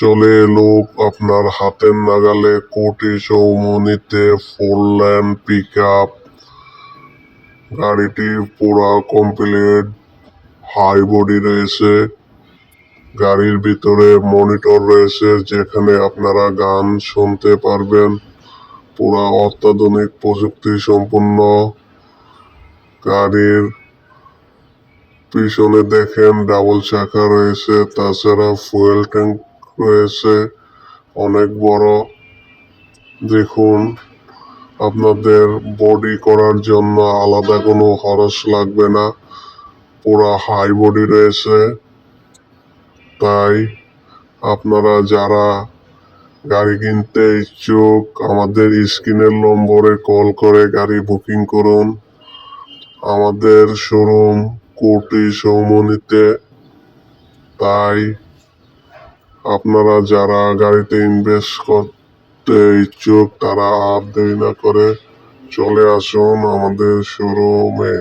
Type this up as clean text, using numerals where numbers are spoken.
চলে এলো আপনার হাতের নাগালে কোটি চৌমুহনীতে 4 লেন পিকআপ। গাড়িটি পুরা কমপ্লিট, হাই বডি রয়েছে। গাড়ির ভিতরে মনিটর রয়েছে যেখানে আপনারা গান শুনতে পারবেন। পুরা অত্যাধুনিক প্রযুক্তি সম্পন্ন। গাড়ির পিছনে দেখেন ডাবল চাকা রয়েছে, তাছাড়া ফুয়েল ট্যাঙ্ক রয়েছে অনেক বড়। দেখুন, আপনাদের বডি করার জন্য আলাদা কোনো খরচ লাগবে না, পুরা হাই বডি রয়েছে। তাই আপনারা যারা গাড়ি কিনতে ইচ্ছুক আমাদের স্ক্রিনের নম্বরে কল করে গাড়ি বুকিং করুন। আমাদের শোরুম কোটি চৌমুহনীতে। তাই আপনারা যারা গাড়িতে ইনভেস্ট করতে ইচ্ছুক তারা আর দেরি না করে চলে আসুন আমাদের শোরুমে।